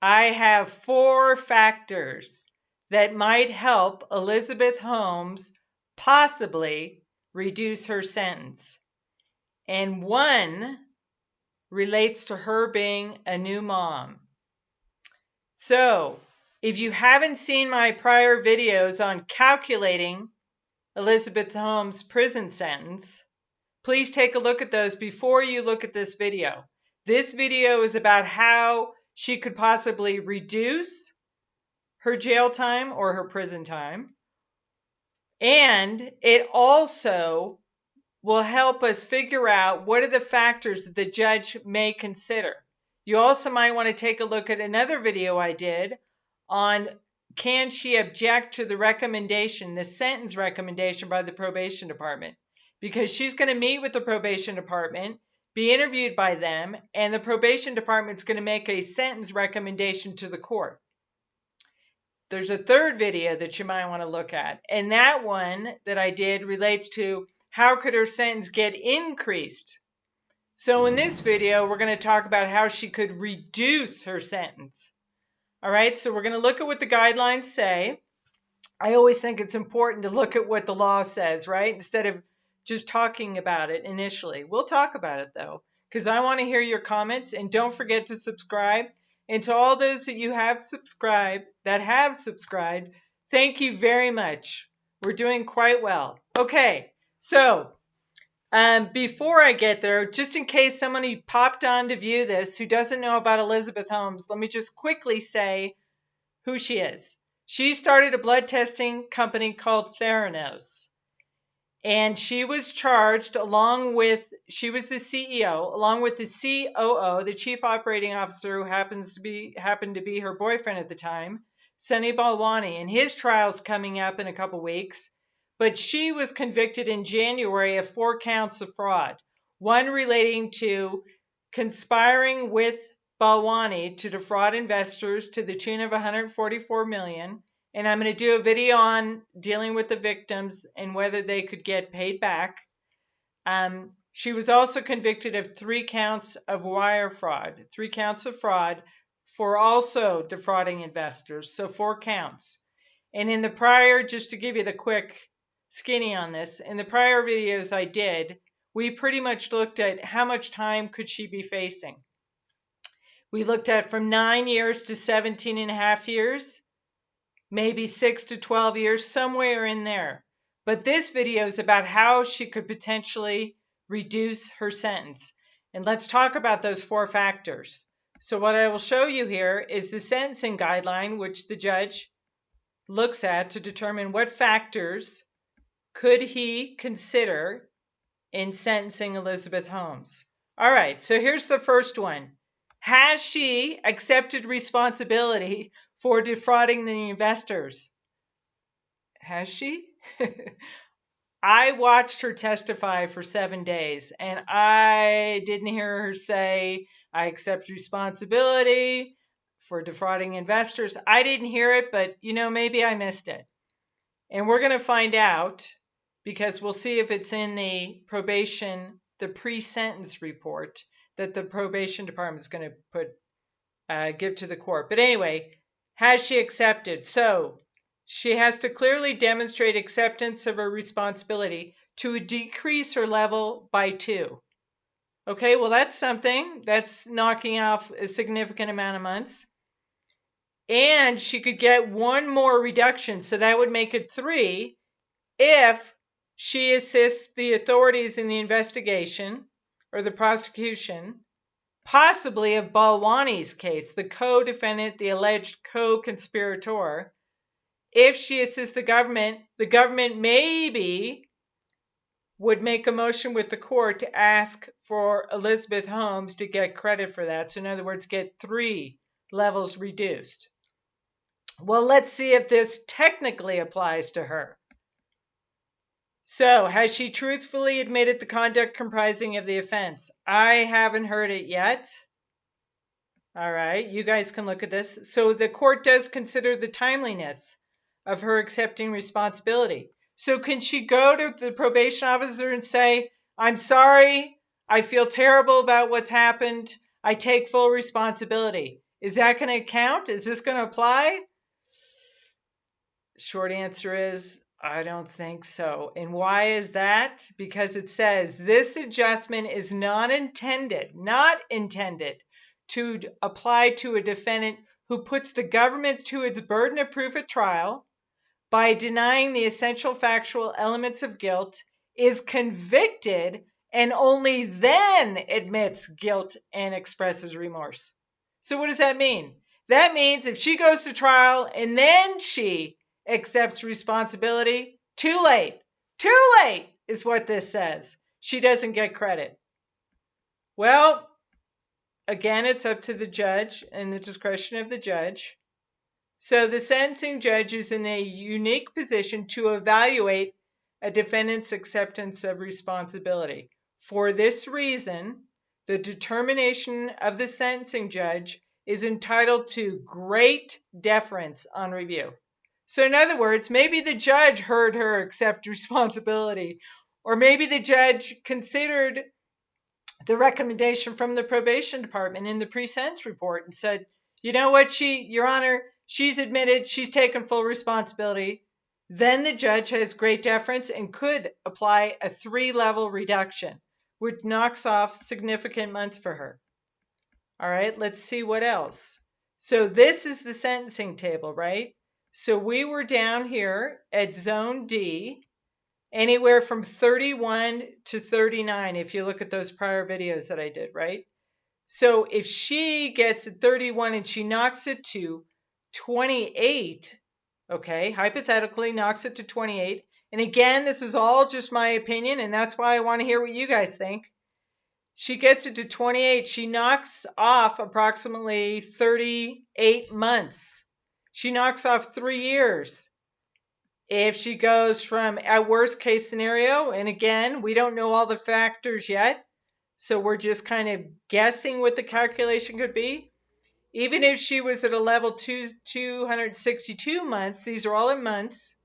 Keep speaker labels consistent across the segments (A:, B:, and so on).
A: I have 4 factors that might help Elizabeth Holmes possibly reduce her sentence. And one relates to her being a new mom. So, if you haven't seen my prior videos on calculating Elizabeth Holmes' prison sentence, please take a look at those before you look at this video. This video is about how she could possibly reduce her jail time or her prison time. And it also will help us figure out what are the factors that the judge may consider. You also might want to take a look at another video I did on can she object to the recommendation, the sentence recommendation by the probation department, because she's going to meet with the probation department, be interviewed by them, and the probation department's going to make a sentence recommendation to the court. There's a third video that you might want to look at, and that one that I did relates to how could her sentence get increased. So in this video, we're going to talk about how she could reduce her sentence. All right, so we're going to look at what the guidelines say. I always think it's important to look at what the law says, right? Instead of just talking about it initially. We'll talk about it though, because I want to hear your comments, and don't forget to subscribe. And to all those that you have subscribed, thank you very much. We're doing quite well. Okay, so before I get there, just in case somebody popped on to view this who doesn't know about Elizabeth Holmes, let me just quickly say who she is. She started a blood testing company called Theranos. And she was charged she was the CEO, along with the COO, the chief operating officer, who happened to be her boyfriend at the time, Sunny Balwani. And his trial's coming up in a couple weeks. But she was convicted in January of 4 counts of fraud. One relating to conspiring with Balwani to defraud investors to the tune of $144 million. And I'm going to do a video on dealing with the victims and whether they could get paid back. She was also convicted of 3 counts of wire fraud, 3 counts of fraud for also defrauding investors. So 4 counts. And in the prior, just to give you the quick skinny on this, in the prior videos I did, we pretty much looked at how much time could she be facing. We looked at from 9 years to 17 and a half years, maybe 6 to 12 years, somewhere in there. But this video is about how she could potentially reduce her sentence. And let's talk about those 4 factors. So what I will show you here is the sentencing guideline, which the judge looks at to determine what factors could he consider in sentencing Elizabeth Holmes. All right, so here's the first one. Has she accepted responsibility for defrauding the investors? Has she? I watched her testify for 7 days, and I didn't hear her say, I accept responsibility for defrauding investors. I didn't hear it, but maybe I missed it. And we're going to find out, because we'll see if it's in the probation, the pre-sentence report that the probation department is going to give to the court. But anyway, has she accepted? So she has to clearly demonstrate acceptance of her responsibility to decrease her level by 2. Okay, well, that's something. That's knocking off a significant amount of months. And she could get 1 more reduction, so that would make it 3 if she assists the authorities in the investigation or the prosecution, possibly of Balwani's case, the co-defendant, the alleged co-conspirator. If she assists the government maybe would make a motion with the court to ask for Elizabeth Holmes to get credit for that. So in other words, get 3 levels reduced. Well, let's see if this technically applies to her. So, has she truthfully admitted the conduct comprising of the offense? I haven't heard it yet. All right, you guys can look at this. So the court does consider the timeliness of her accepting responsibility. So can she go to the probation officer and say, I'm sorry, I feel terrible about what's happened, I take full responsibility? Is that going to count? Is this going to apply? Short answer is, I don't think so. And why is that? Because it says this adjustment is not intended to apply to a defendant who puts the government to its burden of proof at trial by denying the essential factual elements of guilt, is convicted, and only then admits guilt and expresses remorse. So what does that mean? That means if she goes to trial and then she accepts responsibility, too late. Too late is what this says. She doesn't get credit. Well, again, it's up to the judge and the discretion of the judge. So the sentencing judge is in a unique position to evaluate a defendant's acceptance of responsibility. For this reason, the determination of the sentencing judge is entitled to great deference on review. So in other words, maybe the judge heard her accept responsibility, or maybe the judge considered the recommendation from the probation department in the pre-sentence report and said, you know what, Your Honor, she's admitted, she's taken full responsibility. Then the judge has great deference and could apply a 3-level reduction, which knocks off significant months for her. All right, let's see what else. So this is the sentencing table, right? So we were down here at Zone D, anywhere from 31 to 39, if you look at those prior videos that I did, right? So if she gets 31 and she knocks it to 28, okay, hypothetically knocks it to 28, and again, this is all just my opinion, and that's why I want to hear what you guys think. She gets it to 28, she knocks off approximately 38 months. She knocks off 3 years. If she goes from a worst case scenario, and again, we don't know all the factors yet, so we're just kind of guessing what the calculation could be. Even if she was at a level 262 months, these are all in months,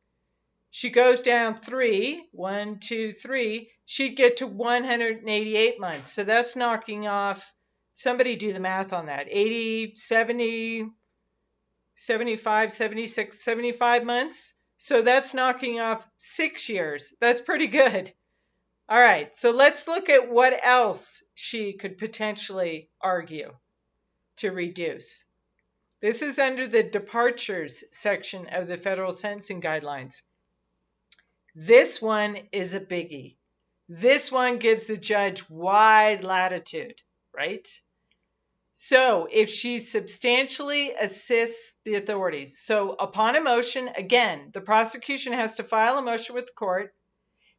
A: she goes down 3, 1, 2, 3, she'd get to 188 months. So that's knocking off, somebody do the math on that, 80, 70, 75, 76, 75 months. So that's knocking off 6 years. That's pretty good. All right, so let's look at what else she could potentially argue to reduce. This is under the departures section of the federal sentencing guidelines. This one is a biggie. This one gives the judge wide latitude, right? So if she substantially assists the authorities, so upon a motion, again, the prosecution has to file a motion with the court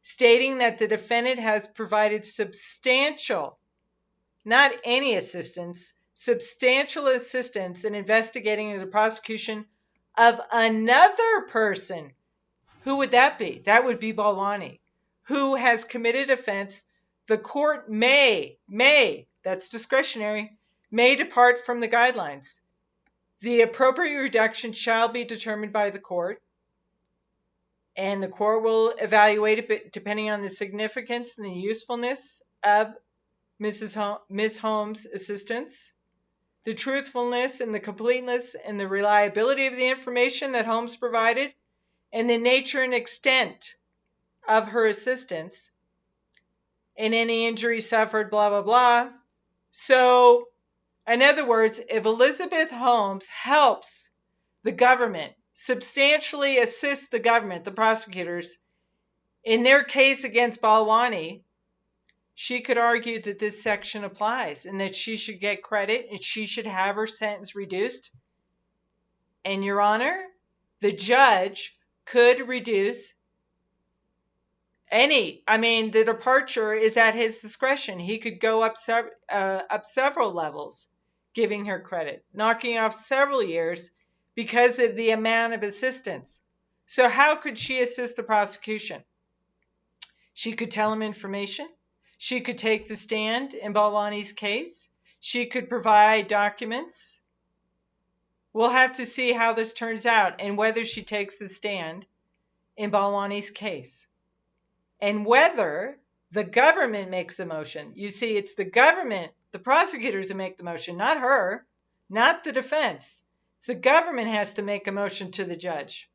A: stating that the defendant has provided substantial, not any assistance, substantial assistance in investigating the prosecution of another person. Who would that be? That would be Balwani, who has committed offense. The court may, that's discretionary, may depart from the guidelines. The appropriate reduction shall be determined by the court, and the court will evaluate it depending on the significance and the usefulness of Ms. Holmes' assistance, the truthfulness and the completeness and the reliability of the information that Holmes provided, and the nature and extent of her assistance, and any injury suffered, blah, blah, blah. So, in other words, if Elizabeth Holmes helps the government, substantially assists the government, the prosecutors, in their case against Balwani, she could argue that this section applies and that she should get credit and she should have her sentence reduced. And, Your Honor, the judge could reduce the departure is at his discretion. He could go up several levels, giving her credit, knocking off several years because of the amount of assistance. So how could she assist the prosecution? She could tell him information. She could take the stand in Balwani's case. She could provide documents. We'll have to see how this turns out and whether she takes the stand in Balwani's case. And whether the government makes the motion. You see, it's the government, the prosecutors, who make the motion, not her. not the defense. The government has to make a motion to the judge.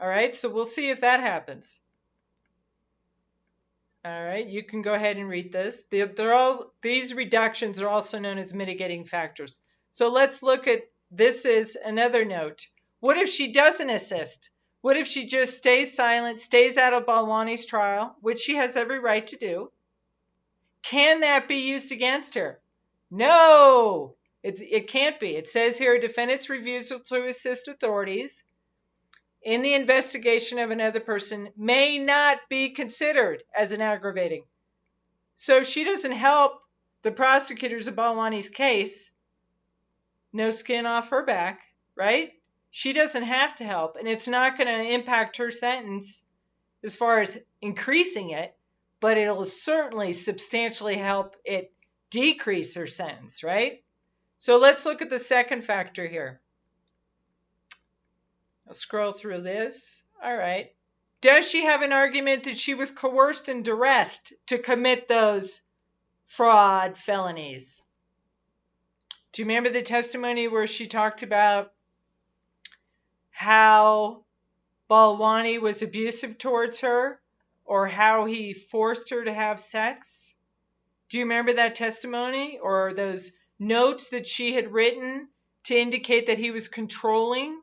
A: All right, so we'll see if that happens. All right, you can go ahead and read this. These reductions are also known as mitigating factors. So let's look at, this is another note. What if she doesn't assist? What if she just stays silent, stays out of Balwani's trial, which she has every right to do? Can that be used against her? No, it can't be. It says here, a defendant's refusal to assist authorities in the investigation of another person may not be considered as an aggravating. So if she doesn't help the prosecutors of Balwani's case, no skin off her back, right? She doesn't have to help, and it's not going to impact her sentence as far as increasing it, but it'll certainly substantially help it decrease her sentence, right? So let's look at the second factor here. I'll scroll through this. All right. Does she have an argument that she was coerced and duressed to commit those fraud felonies? Do you remember the testimony where she talked about how Balwani was abusive towards her or how he forced her to have sex? Do you remember that testimony or those notes that she had written to indicate that he was controlling?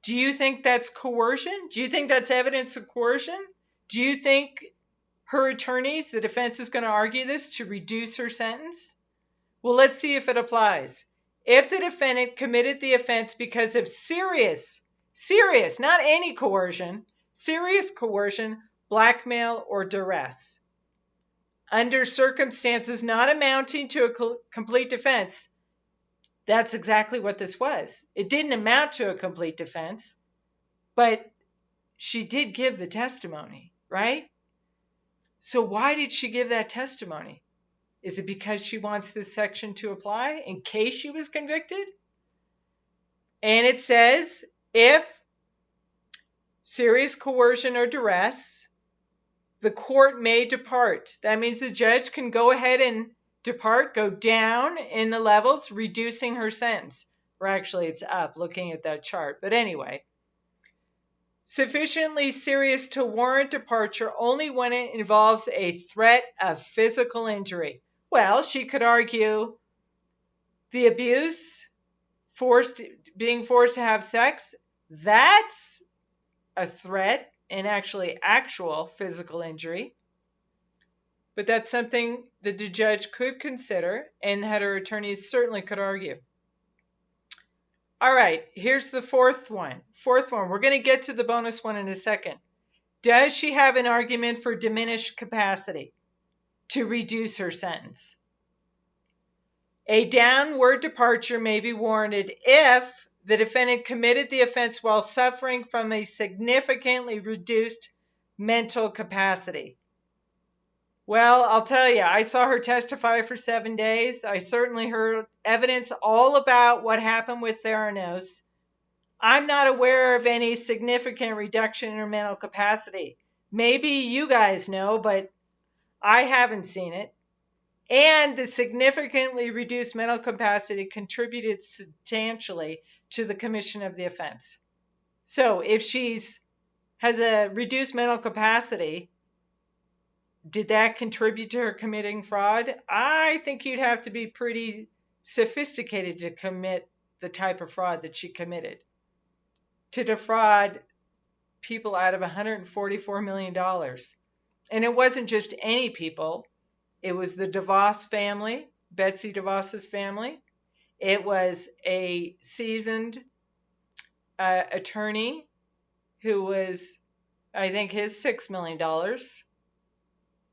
A: Do you think that's coercion? Do you think that's evidence of coercion? Do you think her attorneys, the defense, is going to argue this to reduce her sentence? Well, let's see if it applies. If the defendant committed the offense because of serious, not any coercion, serious coercion, blackmail, or duress, under circumstances not amounting to a complete defense, that's exactly what this was. It didn't amount to a complete defense, but she did give the testimony, right? So why did she give that testimony? Is it because she wants this section to apply in case she was convicted? And it says, if serious coercion or duress, the court may depart. That means the judge can go ahead and depart, go down in the levels, reducing her sentence. Or actually, it's up, looking at that chart. But anyway, sufficiently serious to warrant departure only when it involves a threat of physical injury. Well, she could argue the abuse, being forced to have sex, that's a threat and actually actual physical injury. But that's something that the judge could consider and that her attorneys certainly could argue. All right, here's the fourth one. We're going to get to the bonus one in a second. Does she have an argument for diminished capacity to reduce her sentence? A downward departure may be warranted if the defendant committed the offense while suffering from a significantly reduced mental capacity. Well, I'll tell you, I saw her testify for 7 days. I certainly heard evidence all about what happened with Theranos. I'm not aware of any significant reduction in her mental capacity. Maybe you guys know, but I haven't seen it. And the significantly reduced mental capacity contributed substantially to the commission of the offense. So if she has a reduced mental capacity, did that contribute to her committing fraud? I think you'd have to be pretty sophisticated to commit the type of fraud that she committed. To defraud people out of $144 million. And it wasn't just any people. It was the DeVos family, Betsy DeVos's family. It was a seasoned attorney who was, I think, his $6 million.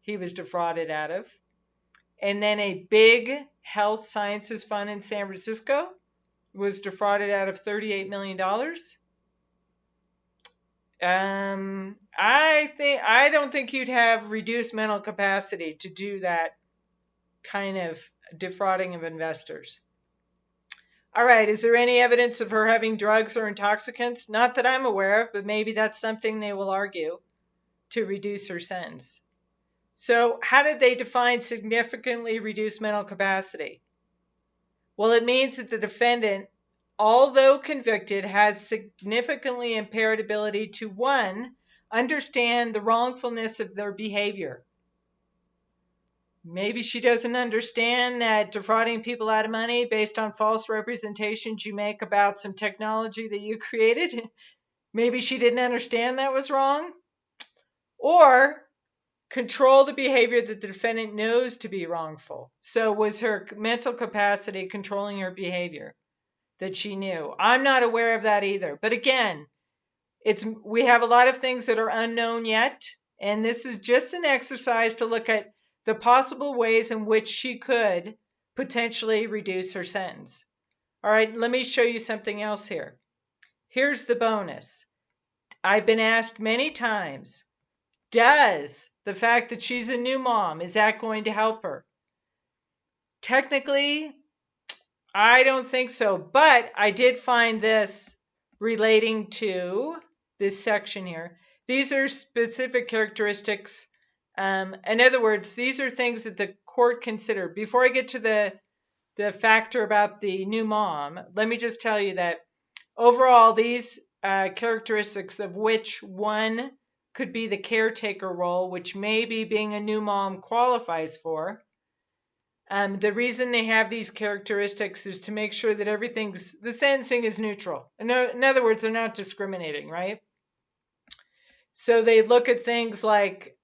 A: He was defrauded out of. And then a big health sciences fund in San Francisco was defrauded out of $38 million. I don't think you'd have reduced mental capacity to do that kind of defrauding of investors. All right, is there any evidence of her having drugs or intoxicants? Not that I'm aware of, but maybe that's something they will argue to reduce her sentence. So how did they define significantly reduced mental capacity? Well, it means that the defendant, although convicted, has significantly impaired ability to, one, understand the wrongfulness of their behavior. Maybe she doesn't understand that defrauding people out of money based on false representations you make about some technology that you created, maybe she didn't understand that was wrong. Or control the behavior that the defendant knows to be wrongful. So was her mental capacity controlling her behavior that she knew? I'm not aware of that either. But again, we have a lot of things that are unknown yet, and this is just an exercise to look at the possible ways in which she could potentially reduce her sentence. All right, let me show you something else here. Here's the bonus. I've been asked many times, does the fact that she's a new mom, is that going to help her? Technically, I don't think so, but I did find this relating to this section here. These are specific characteristics. In other words, these are things that the court considered. Before I get to the factor about the new mom, let me just tell you that overall, these characteristics, of which one could be the caretaker role, which maybe being a new mom qualifies for. The reason they have these characteristics is to make sure that the sentencing is neutral. In other words, they're not discriminating, right? So they look at things like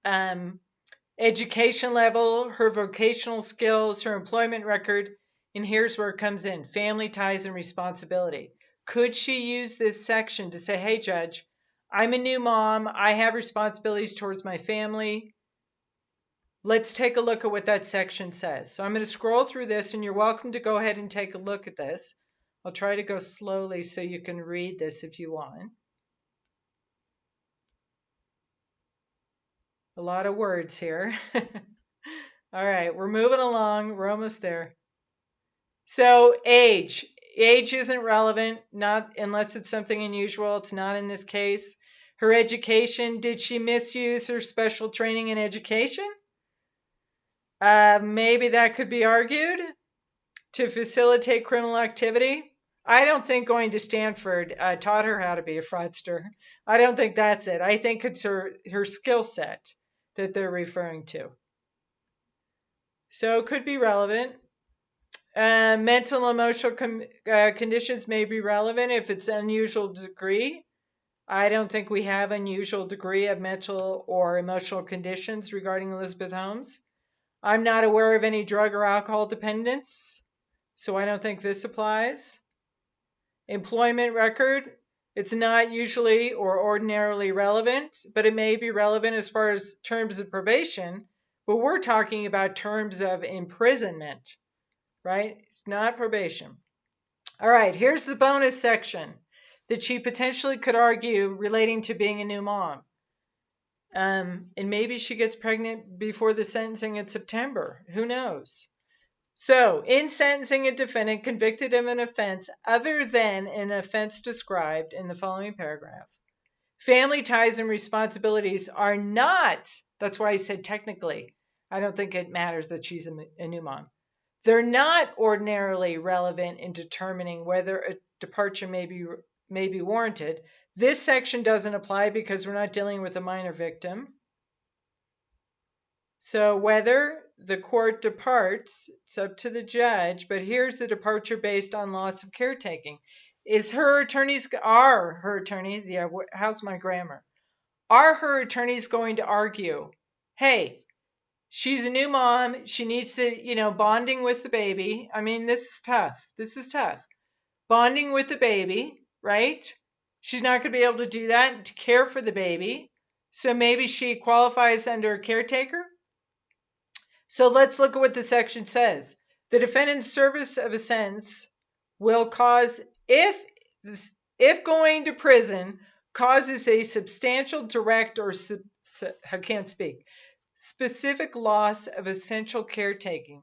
A: education level, her vocational skills, her employment record, and here's where it comes in: family ties and responsibility. Could she use this section to say, hey, judge, I'm a new mom, I have responsibilities towards my family? Let's take a look at what that section says. So I'm going to scroll through this, and you're welcome to go ahead and take a look at this. I'll try to go slowly so you can read this if you want. A lot of words here. All right, we're moving along. We're almost there. So age. Age isn't relevant, not unless it's something unusual. It's not in this case. Her education. Did she misuse her special training and education? Maybe that could be argued to facilitate criminal activity. I don't think going to Stanford taught her how to be a fraudster. I don't think that's it. I think it's her skill set that they're referring to. So it could be relevant. Mental and emotional conditions may be relevant if it's unusual degree. I don't think we have unusual degree of mental or emotional conditions regarding Elizabeth Holmes. I'm not aware of any drug or alcohol dependence, so I don't think this applies. Employment record, it's not usually or ordinarily relevant, but it may be relevant as far as terms of probation, but we're talking about terms of imprisonment, right? It's not probation. All right, here's the bonus section that she potentially could argue relating to being a new mom. And maybe she gets pregnant before the sentencing in September. Who knows? So, in sentencing a defendant convicted of an offense other than an offense described in the following paragraph, family ties and responsibilities are not, that's why I said technically, I don't think it matters that she's a new mom. They're not ordinarily relevant in determining whether a departure may be warranted. This section doesn't apply because we're not dealing with a minor victim. So whether the court departs, it's up to the judge, but here's the departure based on loss of caretaking. How's her attorneys, how's my grammar? Are her attorneys going to argue, hey, she's a new mom, she needs to, bonding with the baby. I mean, this is tough. Bonding with the baby, right? She's not going to be able to do that, to care for the baby. So maybe she qualifies under a caretaker. So let's look at what the section says. The defendant's service of a sentence will cause, if going to prison causes a substantial direct or specific loss of essential caretaking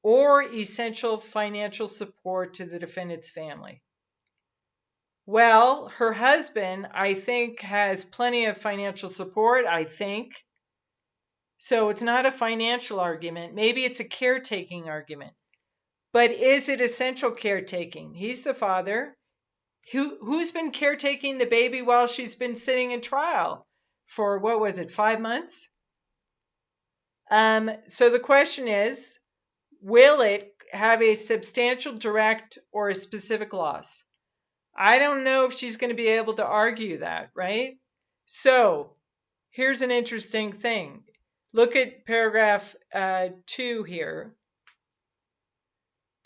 A: or essential financial support to the defendant's family. Well, her husband, I think, has plenty of financial support, I think. So it's not a financial argument. Maybe it's a caretaking argument. But is it essential caretaking? He's the father. Who's been caretaking the baby while she's been sitting in trial for, what was it, 5 months? So the question is, will it have a substantial direct or a specific loss? I don't know if she's going to be able to argue that, right? So here's an interesting thing. Look at paragraph 2 here.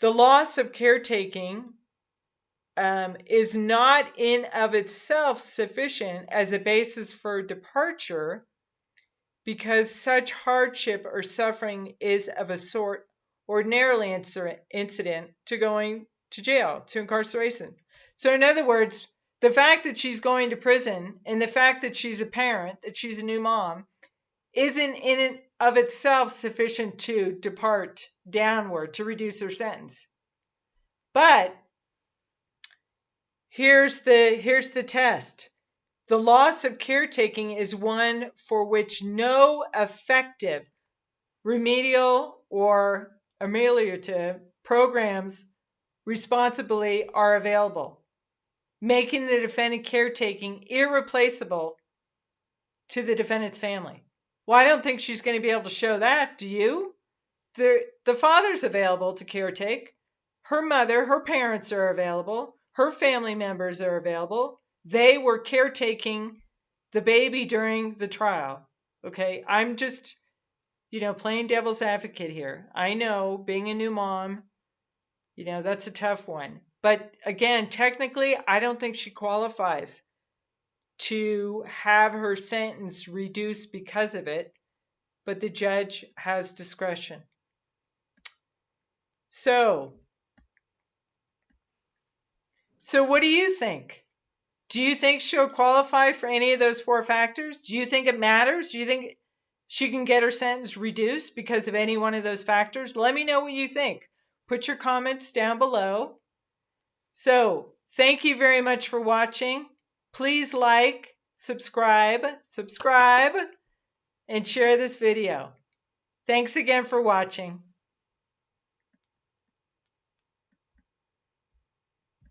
A: The loss of caretaking is not in of itself sufficient as a basis for departure, because such hardship or suffering is of a sort ordinarily incident to going to jail, to incarceration. So in other words, the fact that she's going to prison and the fact that she's a parent, that she's a new mom, isn't in and of itself sufficient to depart downward, to reduce her sentence. But here's the test. The loss of caretaking is one for which no effective remedial or ameliorative programs responsibly are available, making the defendant caretaking irreplaceable to the defendant's family. Well, I don't think she's going to be able to show that, do you? The father's available to caretake. Her mother, her parents are available. Her family members are available. They were caretaking the baby during the trial. Okay, I'm just, playing devil's advocate here. I know, being a new mom, that's a tough one. But again, technically, I don't think she qualifies to have her sentence reduced because of it, but the judge has discretion. So what do you think? Do you think she'll qualify for any of those 4 factors? Do you think it matters? Do you think she can get her sentence reduced because of any one of those factors? Let me know what you think. Put your comments down below. So, thank you very much for watching. Please like, subscribe, and share this video. Thanks again for watching.